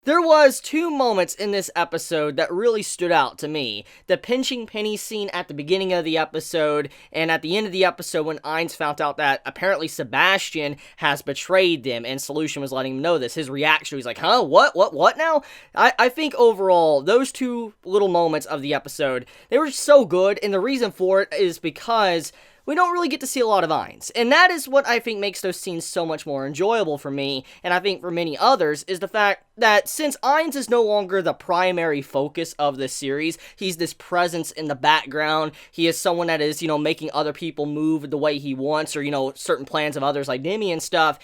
There was two moments in this episode that really stood out to me. The pinching penny scene at the beginning of the episode, and at the end of the episode when Ainz found out that apparently Sebastian has betrayed them, and Solution was letting him know this. His reaction, he's like, huh, what now? I think overall, those two little moments of the episode, they were so good, and the reason for it is because we don't really get to see a lot of Ainz. And that is what I think makes those scenes so much more enjoyable for me, and I think for many others, is the fact that since Ainz is no longer the primary focus of this series, he's this presence in the background, he is someone that is, making other people move the way he wants, or, certain plans of others like Demi and stuff.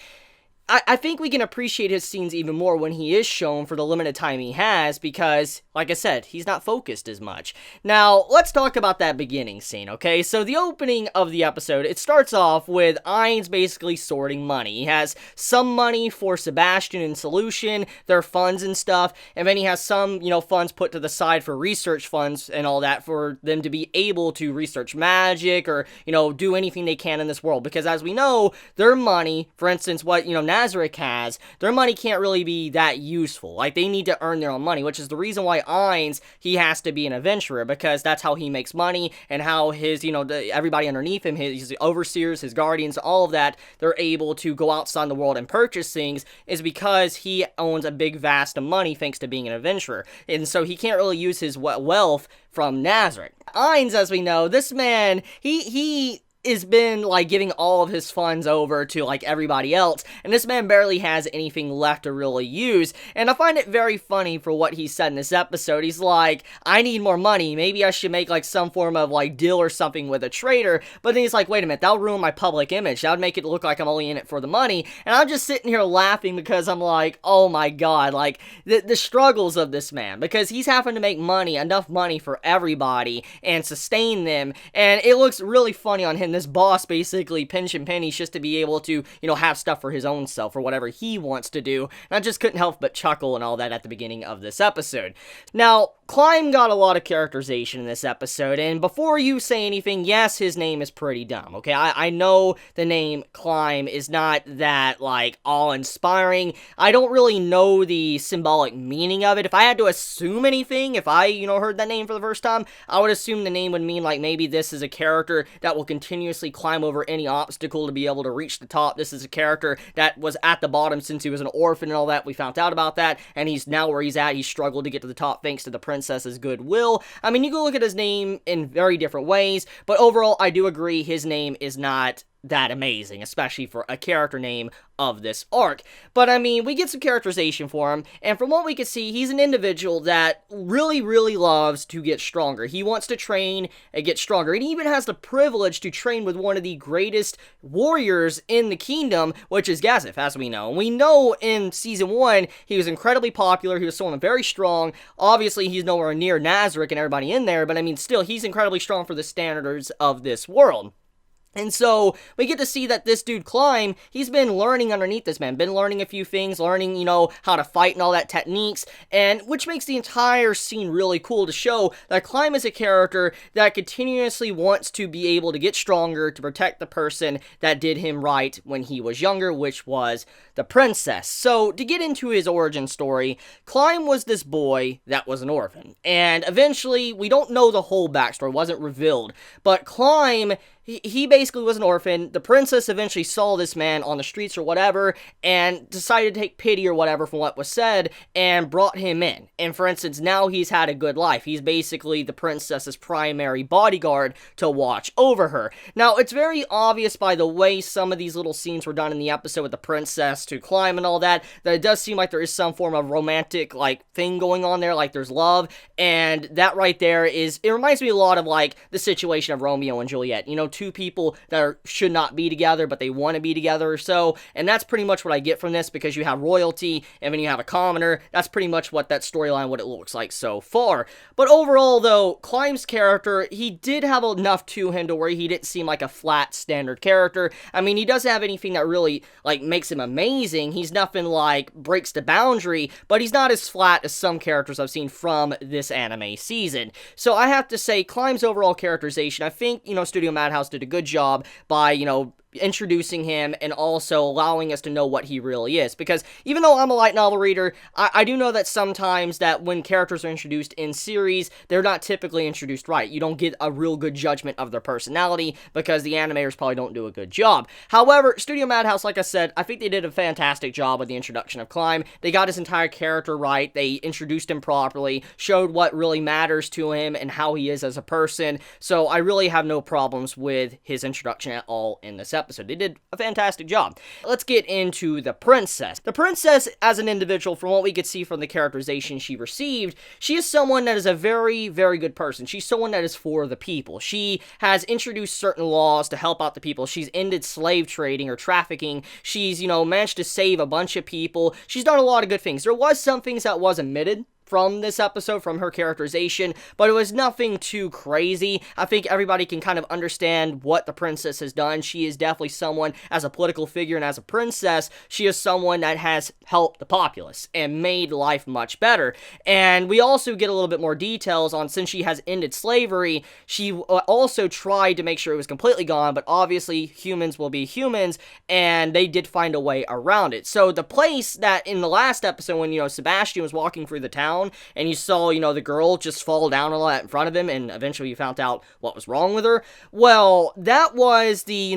I think we can appreciate his scenes even more when he is shown for the limited time he has, because, like I said, he's not focused as much. Now, let's talk about that beginning scene, okay? So the opening of the episode, it starts off with Ainz basically sorting money. He has some money for Sebastian and Solution, their funds and stuff, and then he has some, funds put to the side for research funds and all that for them to be able to research magic or, do anything they can in this world. Because as we know, their money, for instance, what, Nazarick has, their money can't really be that useful. Like, they need to earn their own money, which is the reason why Ainz, he has to be an adventurer, because that's how he makes money, and how his, everybody underneath him, his overseers, his guardians, all of that, they're able to go outside the world and purchase things, is because he owns a big vast of money thanks to being an adventurer. And so he can't really use his wealth from Nazarick. Ainz, as we know, this man, he has been, giving all of his funds over to, everybody else, and this man barely has anything left to really use, and I find it very funny for what he said in this episode. He's like, I need more money, maybe I should make, some form of, deal or something with a trader, but then he's like, wait a minute, that'll ruin my public image, that would make it look like I'm only in it for the money, and I'm just sitting here laughing because I'm like, oh my god, the struggles of this man, because he's having to make money, enough money for everybody, and sustain them, and it looks really funny on him. This boss basically pinching pennies just to be able to, have stuff for his own self or whatever he wants to do. And I just couldn't help but chuckle and all that at the beginning of this episode. Now, Climb got a lot of characterization in this episode, and before you say anything, yes, his name is pretty dumb, okay? I know the name Climb is not that, awe-inspiring. I don't really know the symbolic meaning of it. If I had to assume anything, if I, heard that name for the first time, I would assume the name would mean, maybe this is a character that will continuously climb over any obstacle to be able to reach the top. This is a character that was at the bottom since he was an orphan and all that. We found out about that, and he's now where he's at. He struggled to get to the top thanks to the princess's goodwill. I mean, you can look at his name in very different ways, but overall, I do agree his name is not that amazing, especially for a character name of this arc. But I mean, we get some characterization for him, and from what we can see, he's an individual that really, really loves to get stronger. He wants to train and get stronger, and he even has the privilege to train with one of the greatest warriors in the kingdom, which is Gazif, as we know. And we know in Season 1, he was incredibly popular, he was someone very strong. Obviously, he's nowhere near Nazarick and everybody in there, but I mean, still, he's incredibly strong for the standards of this world. And so, we get to see that this dude, Climb, he's been learning underneath this man, been learning a few things, learning, how to fight and all that techniques, and which makes the entire scene really cool to show that Climb is a character that continuously wants to be able to get stronger to protect the person that did him right when he was younger, which was the princess. So, to get into his origin story, Climb was this boy that was an orphan, and eventually, we don't know the whole backstory, it wasn't revealed, but Climb, he basically was an orphan. The princess eventually saw this man on the streets or whatever and decided to take pity or whatever from what was said and brought him in. And for instance, now he's had a good life. He's basically the princess's primary bodyguard to watch over her. Now, it's very obvious by the way some of these little scenes were done in the episode with the princess to Climb and all that it does seem like there is some form of romantic, thing going on there, there's love, and that right there it reminds me a lot of, the situation of Romeo and Juliet. Two people that should not be together, but they want to be together or so, and that's pretty much what I get from this, because you have royalty, and then you have a commoner. That's pretty much what that storyline, what it looks like so far. But overall, though, Climb's character, he did have enough to him to where he didn't seem like a flat, standard character. I mean, he doesn't have anything that really, makes him amazing. He's nothing breaks the boundary, but he's not as flat as some characters I've seen from this anime season. So I have to say, Climb's overall characterization, I think, Studio Madhouse did a good job by, introducing him and also allowing us to know what he really is. Because even though I'm a light novel reader, I do know that sometimes that when characters are introduced in series, they're not typically introduced right. You don't get a real good judgment of their personality because the animators probably don't do a good job. However, Studio Madhouse, like I said, I think they did a fantastic job with the introduction of Climb. They got his entire character right. They introduced him properly, showed what really matters to him and how he is as a person. So I really have no problems with his introduction at all in this episode. They did a fantastic job. Let's get into the princess. The princess, as an individual, from what we could see from the characterization she received, she is someone that is a very, very good person. She's someone that is for the people. She has introduced certain laws to help out the people. She's ended slave trading or trafficking. She's, managed to save a bunch of people. She's done a lot of good things. There was some things that was omitted from this episode, from her characterization, but it was nothing too crazy. I think everybody can kind of understand what the princess has done. She is definitely someone, as a political figure and as a princess, she is someone that has helped the populace and made life much better. And we also get a little bit more details on, since she has ended slavery, she also tried to make sure it was completely gone, but obviously humans will be humans, and they did find a way around it. So the place that in the last episode when, Sebastian was walking through the town, and you saw, the girl just fall down all that in front of him, and eventually you found out what was wrong with her. Well, that was the,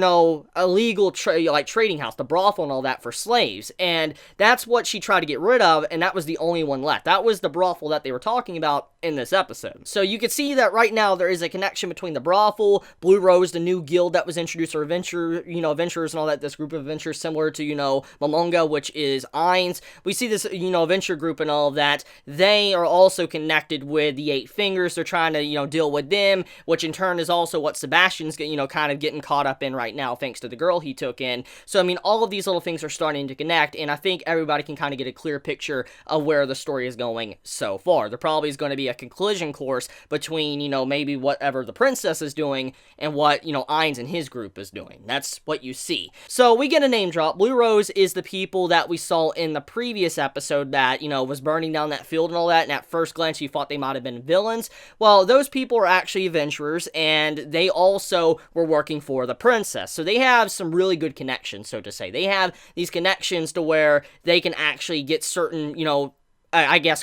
illegal trading house, the brothel and all that for slaves, and that's what she tried to get rid of, and that was the only one left. That was the brothel that they were talking about in this episode. So you can see that right now there is a connection between the brothel, Blue Rose, the new guild that was introduced, or adventurers and all that, this group of adventurers similar to, Momonga, which is Ainz. We see this, adventure group and all of that. They are also connected with the Eight Fingers. They're trying to, deal with them, which in turn is also what Sebastian's, kind of getting caught up in right now, thanks to the girl he took in. So, all of these little things are starting to connect, and I think everybody can kind of get a clear picture of where the story is going so far. There probably is going to be a conclusion course between, maybe whatever the princess is doing and what, Ainz and his group is doing. That's what you see. So, we get a name drop. Blue Rose is the people that we saw in the previous episode that, was burning down that field and all that, and at first glance you thought they might have been villains. Well, those people are actually adventurers, and they also were working for the princess. So they have some really good connections, so to say. They have these connections to where they can actually get certain,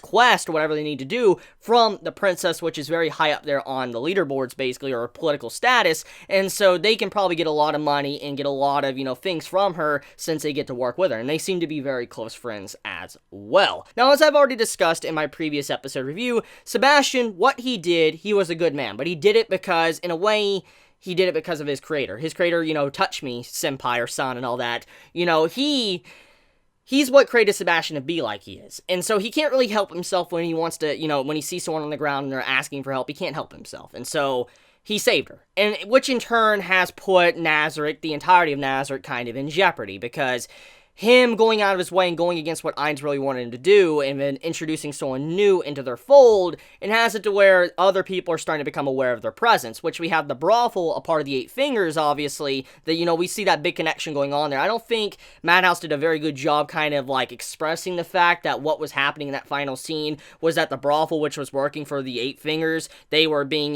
quest or whatever they need to do from the princess, which is very high up there on the leaderboards, basically, or political status, and so they can probably get a lot of money and get a lot of, things from her since they get to work with her, and they seem to be very close friends as well. Now, as I've already discussed in my previous episode review, Sebastian, what he did, he was a good man, but he did it because, in a way, he did it because of his creator. His creator, touch me, senpai or son and all that, he's what created Sebastian to be like he is. And so he can't really help himself when he wants to, when he sees someone on the ground and they're asking for help, he can't help himself. And so he saved her. And which in turn has put Nazarick, the entirety of Nazarick, kind of in jeopardy, because him going out of his way and going against what Ainz really wanted him to do, and then introducing someone new into their fold, it has it to where other people are starting to become aware of their presence, which we have the brothel, a part of the Eight Fingers, obviously, that, we see that big connection going on there. I don't think Madhouse did a very good job kind of, expressing the fact that what was happening in that final scene was that the brothel, which was working for the Eight Fingers, they were being,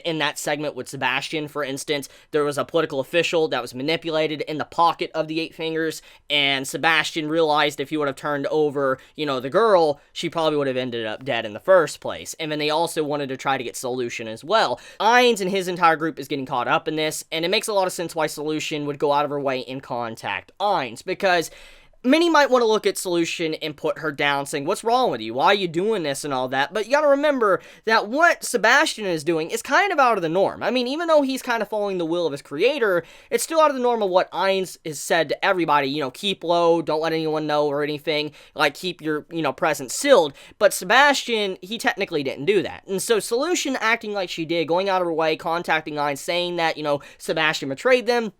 in that segment with Sebastian, for instance, there was a political official that was manipulated in the pocket of the Eight Fingers, and Sebastian realized if he would have turned over, the girl, she probably would have ended up dead in the first place. And then they also wanted to try to get Solution as well. Ainz and his entire group is getting caught up in this, and it makes a lot of sense why Solution would go out of her way and contact Ainz, because many might want to look at Solution and put her down, saying, what's wrong with you? Why are you doing this and all that? But you gotta remember that what Sebastian is doing is kind of out of the norm. Even though he's kind of following the will of his creator, it's still out of the norm of what Ainz has said to everybody, keep low, don't let anyone know or anything, keep your, presence sealed. But Sebastian, he technically didn't do that. And so Solution acting like she did, going out of her way, contacting Ainz, saying that, Sebastian betrayed them,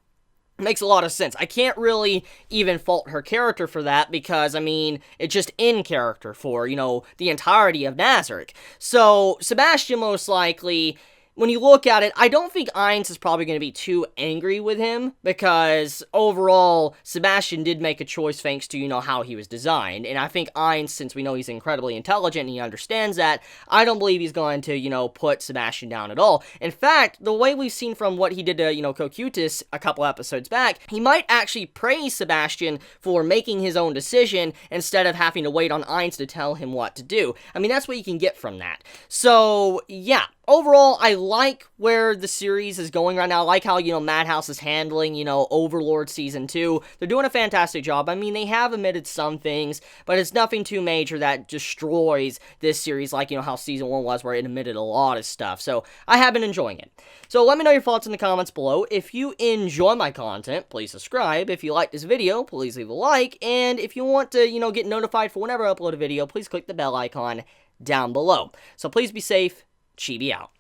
makes a lot of sense. I can't really even fault her character for that because, it's just in character for, the entirety of Nazarick. So, Sebastian most likely when you look at it, I don't think Ainz is probably going to be too angry with him, because overall, Sebastian did make a choice thanks to, how he was designed, and I think Ainz, since we know he's incredibly intelligent and he understands that, I don't believe he's going to, put Sebastian down at all. In fact, the way we've seen from what he did to, Cocytus a couple episodes back, he might actually praise Sebastian for making his own decision instead of having to wait on Ainz to tell him what to do. I mean, that's what you can get from that. So, yeah. Overall, I like where the series is going right now. I like how, Madhouse is handling, Overlord Season 2. They're doing a fantastic job. I mean, they have omitted some things, but it's nothing too major that destroys this series, like, how Season 1 was, where it omitted a lot of stuff. So, I have been enjoying it. So, let me know your thoughts in the comments below. If you enjoy my content, please subscribe. If you like this video, please leave a like. And if you want to, get notified for whenever I upload a video, please click the bell icon down below. So, please be safe. Chibi out.